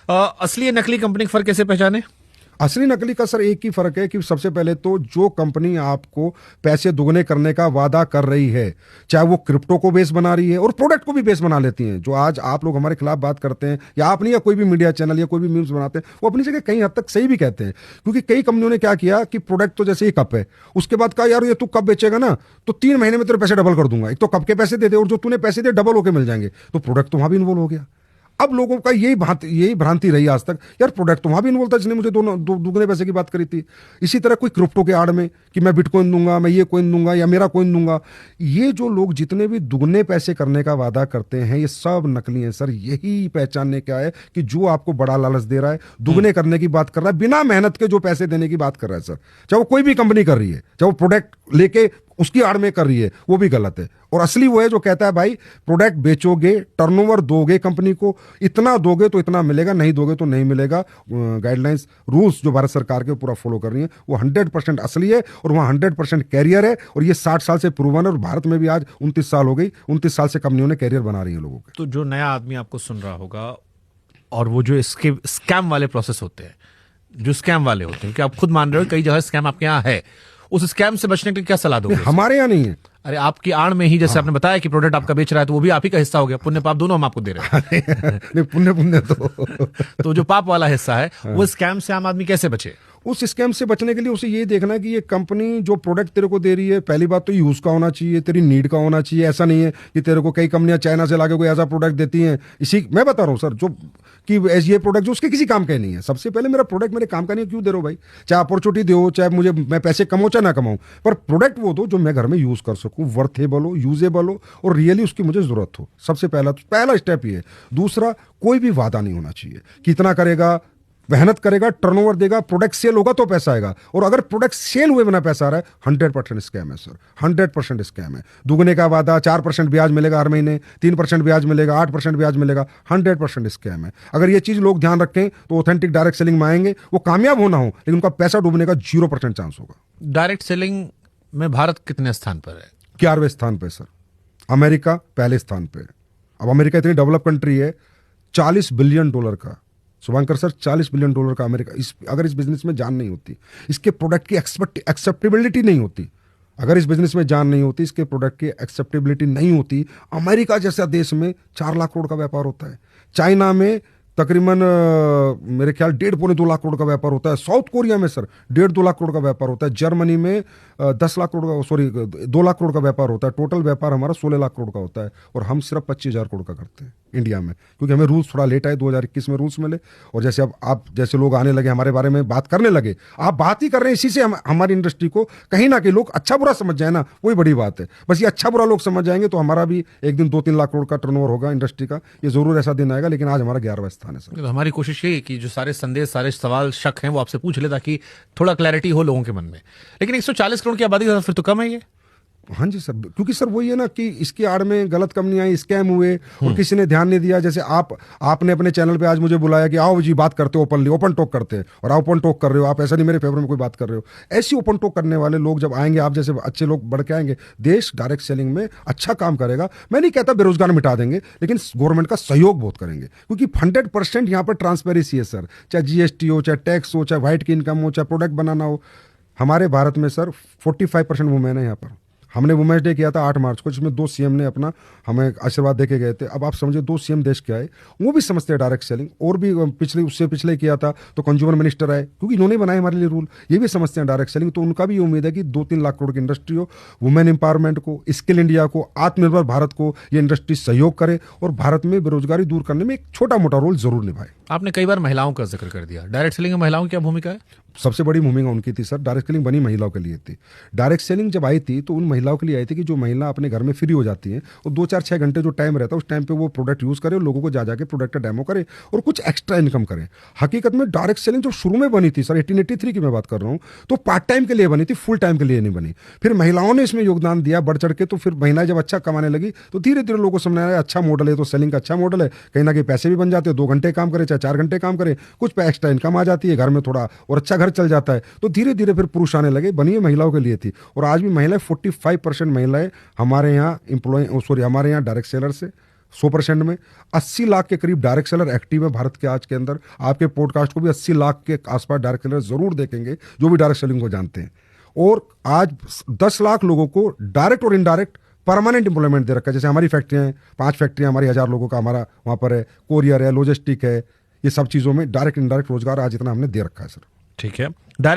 असली या नकली कंपनी का फर्क कैसे पहचाने? असली नकली का सर एक ही फर्क है कि सबसे पहले तो जो कंपनी आपको पैसे दुगने करने का वादा कर रही है, चाहे वो क्रिप्टो को बेस बना रही है और प्रोडक्ट को भी बेस बना लेती हैं। जो आज आप लोग हमारे खिलाफ बात करते हैं, या आप नहीं, या कोई भी मीडिया चैनल या कोई भी मीम्स बनाते हैं, वो अपनी जगह कहीं हद तक सही भी कहते हैं। क्योंकि कई कंपनियों ने क्या किया कि प्रोडक्ट तो जैसे ही कप है, उसके बाद कहा यार ये तू कप बेचेगा ना तो 3 महीने में तेरे पैसे डबल कर दूंगा। एक तो कप के पैसे दे दे और जो तूने पैसे दे डबल होके मिल जाएंगे, तो प्रोडक्ट तो वहां भी इन्वॉल्व हो गया। अब लोगों का यही भ्रांति रही आज तक, यार प्रोडक्ट तो वहां भी इन्वॉल्व था जिसने मुझे दुगने पैसे की बात करी थी। इसी तरह कोई क्रिप्टो के आड़ में कि मैं बिटकॉइन दूंगा, मैं ये कॉइन दूंगा या मेरा कॉइन दूंगा, ये जो लोग जितने भी दुगने पैसे करने का वादा करते हैं ये सब नकली हैं सर। यही पहचानने क्या है कि जो आपको बड़ा लालच दे रहा है, दुगने करने की बात कर रहा है, बिना मेहनत के जो पैसे देने की बात कर रहा है सर, चाहे वो कोई भी कंपनी कर रही है, चाहे वो प्रोडक्ट लेके उसकी आड़ में कर रही है, वो भी गलत है। और असली वो है जो कहता है भाई प्रोडक्ट बेचोगे, टर्नओवर दोगे कंपनी को, इतना दोगे तो इतना मिलेगा, नहीं दोगे तो नहीं मिलेगा। गाइडलाइंस रूल्स जो भारत सरकार के पूरा फॉलो कर रही है, वो 100% असली है और वहाँ 100% कैरियर है। और ये 60 साल से प्रूवन है और भारत में भी आज 29 साल हो गई, 29 साल से कंपनियों ने कैरियर बना रही है लोगों के। तो जो नया आदमी आपको सुन रहा होगा और वो जो इसके स्कैम वाले प्रोसेस होते हैं, जो स्कैम वाले होते हैं, कि आप खुद मान रहे हो कई जगह स्कैम आपके यहाँ है, उस स्कैम से बचने के लिए क्या सलाह दोगे? हमारे यहाँ नहीं है। अरे आपकी आड़ में ही जैसे आपने बताया कि प्रोडक्ट आपका बेच रहा है, तो वो भी आप ही का हिस्सा हो गया। पुण्य पाप दोनों हम आपको दे रहे हैं। नहीं, पुण्य तो जो पाप वाला हिस्सा है, वो स्कैम से आम आदमी कैसे बचे? उस स्कैम से बचने के लिए उसे ये देखना कि ये कंपनी जो प्रोडक्ट तेरे को दे रही है, पहली बात तो यूज का होना चाहिए, तेरी नीड का होना चाहिए। ऐसा नहीं है कि तेरे को कई कंपनियां चाइना से लाके कोई ऐसा प्रोडक्ट देती हैं, इसी मैं बता रहा हूँ सर, जो कि ये प्रोडक्ट जो उसके किसी काम का नहीं है। सबसे पहले मेरा प्रोडक्ट मेरे काम का नहीं है, क्यों दे रहे हो भाई? चाहे अपॉर्चुनिटी दो, चाहे मुझे मैं पैसे कमाऊं चाहे ना कमाऊं, पर प्रोडक्ट वो दो जो मैं घर में यूज कर सकूं, वर्थेबल हो, यूजेबल हो और रियली उसकी मुझे जरूरत हो। सबसे पहला स्टेप ये है। दूसरा, कोई भी वादा नहीं होना चाहिए कि इतना करेगा, मेहनत करेगा, टर्नओवर देगा, प्रोडक्ट सेल होगा तो पैसा आएगा। और अगर प्रोडक्ट सेल हुए बिना पैसा आ रहा है, 100% स्कैम है सर, 100% स्कैम है। दुगने का वादा, 4% ब्याज मिलेगा हर महीने, 3% ब्याज मिलेगा, 8% ब्याज मिलेगा, 100% स्कैम है। अगर ये चीज लोग ध्यान रखें तो ऑथेंटिक डायरेक्ट सेलिंग में आएंगे। वो कामयाब होना हो लेकिन उनका पैसा डूबने का 0% चांस होगा। डायरेक्ट सेलिंग में भारत कितने स्थान पर है? 11वें स्थान पर सर। अमेरिका पहले स्थान पर। अब अमेरिका इतनी डेवलप कंट्री है, $40 बिलियन का, शुभंकर सर, $40 बिलियन का अमेरिका। अगर इस बिजनेस में जान नहीं होती, इसके प्रोडक्ट की एक्सेप्टेबिलिटी नहीं होती, अगर इस बिजनेस में जान नहीं होती, इसके प्रोडक्ट की एक्सेप्टेबिलिटी नहीं होती, अमेरिका जैसा देश में 4 लाख करोड़ का व्यापार होता है। चाइना में तकरीबन मेरे ख्याल 1.5-2 लाख करोड़ का व्यापार होता है। साउथ कोरिया में सर 1.5-2 लाख करोड़ का व्यापार होता है। जर्मनी में 2 लाख करोड़ का व्यापार होता है। टोटल व्यापार हमारा 16 लाख करोड़ का होता है और हम सिर्फ 25,000 करोड़ का करते हैं इंडिया में, क्योंकि हमें रूल्स थोड़ा लेट आए, 2021 में रूल्स मिले। और जैसे अब आप जैसे लोग आने लगे, हमारे बारे में बात करने लगे, आप बात ही कर रहे हैं, इसी से हमारी इंडस्ट्री को कहीं ना कहीं लोग अच्छा बुरा समझ जाए ना, वही बड़ी बात है। बस ये अच्छा बुरा लोग समझ जाएंगे तो हमारा भी एक दिन 2-3 लाख करोड़ का टर्नओवर होगा इंडस्ट्री का। ये जरूर ऐसा दिन आएगा, लेकिन आज हमारा 11वां स्थान है सर। तो हमारी कोशिश ये है कि जो सारे संदेश, सारे सवाल, शक हैं, वो आपसे पूछ ले ताकि थोड़ा क्लैरिटी हो लोगों के मन में। लेकिन 140 करोड़ की आबादी फिर तो कम है ये। हाँ जी सर, क्योंकि सर वही है ना कि इसकी आड़ में गलत कंपनियां आई, स्कैम हुए और किसी ने ध्यान नहीं दिया। जैसे आपने अपने चैनल पे आज मुझे बुलाया कि आओ जी बात करते हो, ओपन टॉक करते हैं, और आप ओपन टॉक कर रहे हो। आप ऐसा नहीं मेरे फेवर में कोई बात कर रहे हो। ऐसी ओपन टॉक करने वाले लोग जब आएंगे, आप जैसे अच्छे लोग बढ़ के आएंगे, देश डायरेक्ट सेलिंग में अच्छा काम करेगा। मैं नहीं कहता बेरोजगार मिटा देंगे, लेकिन गवर्नमेंट का सहयोग बहुत करेंगे, क्योंकि 100% यहाँ पर ट्रांसपेरेंसी है सर। चाहे GST हो, चाहे टैक्स हो, चाहे व्हाइट की इनकम हो, चाहे प्रोडक्ट बनाना हो। हमारे भारत में सर 45% वुमेन है यहाँ पर। हमने वुमेन्स डे किया था 8 मार्च को, जिसमें 2 CM ने अपना हमें आशीर्वाद देके गए थे। अब आप समझे 2 CM देश के आए, वो भी समझते हैं डायरेक्ट सेलिंग। और भी उससे पिछले किया था तो कंज्यूमर मिनिस्टर आए, क्योंकि इन्होंने बनाए हमारे लिए रूल, ये भी समझते हैं डायरेक्ट सेलिंग। तो उनका भी उम्मीद है कि 2-3 लाख करोड़ की इंडस्ट्री हो, वुमेन एम्पावरमेंट को, स्किल इंडिया को, आत्मनिर्भर भारत को ये इंडस्ट्री सहयोग करे और भारत में बेरोजगारी दूर करने में एक छोटा मोटा रोल जरूर निभाए। आपने कई बार महिलाओं का जिक्र कर दिया। डायरेक्ट सेलिंग में महिलाओं की क्या भूमिका है? सबसे बड़ी भूमिका उनकी थी सर। डायरेक्ट सेलिंग बनी महिलाओं के लिए थी। डायरेक्ट सेलिंग जब आई थी तो उन महिलाओं के लिए आई थी कि जो महिला अपने घर में फ्री हो जाती है और 2-4-6 घंटे जो टाइम रहता है, उस टाइम पे वो प्रोडक्ट यूज करे और लोगों को जा जाके प्रोडक्ट का डेमो करे और कुछ एक्स्ट्रा इनकम करे। हकीकत में डायरेक्ट सेलिंग जो शुरू में बनी थी सर, 1883 की मैं बात कर रहा हूँ, तो पार्ट टाइम के लिए बनी थी, फुल टाइम के लिए नहीं बनी। फिर महिलाओं ने इसमें योगदान दिया बढ़ चढ़ के। तो फिर महिलाएं जब अच्छा कमाने लगी तो धीरे धीरे लोगों को समझ आया अच्छा मॉडल है, तो सेलिंग का अच्छा मॉडल है, कहीं ना कहीं पैसे भी बन जाते हैं। 2 घंटे काम करे चाहे 4 घंटे काम करे, कुछ एक्स्ट्रा इनकम आ जाती है, घर में थोड़ा और अच्छा घर चल जाता है। तो धीरे धीरे फिर पुरुष आने लगे, बनी है महिलाओं के लिए थी। और आज भी महिलाएं 45% महिलाएं हमारे यहाँ हमारे यहाँ डायरेक्ट सेलर से 100% में 80 लाख के करीब डायरेक्ट सेलर एक्टिव है भारत के आज के अंदर। आपके पॉडकास्ट को भी 80 लाख के आसपास डायरेक्ट सेलर जरूर देखेंगे जो भी डायरेक्ट सेलिंग को जानते हैं। और आज 10 लाख लोगों को डायरेक्ट और इनडायरेक्ट परमानेंट एम्प्लॉयमेंट दे रखा है। जैसे हमारी फैक्ट्रियां हैं, 5 फैक्ट्रियां हमारी, 1000 लोगों का हमारा वहां पर है, कोरियर है, लॉजिस्टिक है, ये सब चीजों में डायरेक्ट इनडायरेक्ट रोजगार आज इतना हमने दे रखा है सर। ठीक है। डायरेक्ट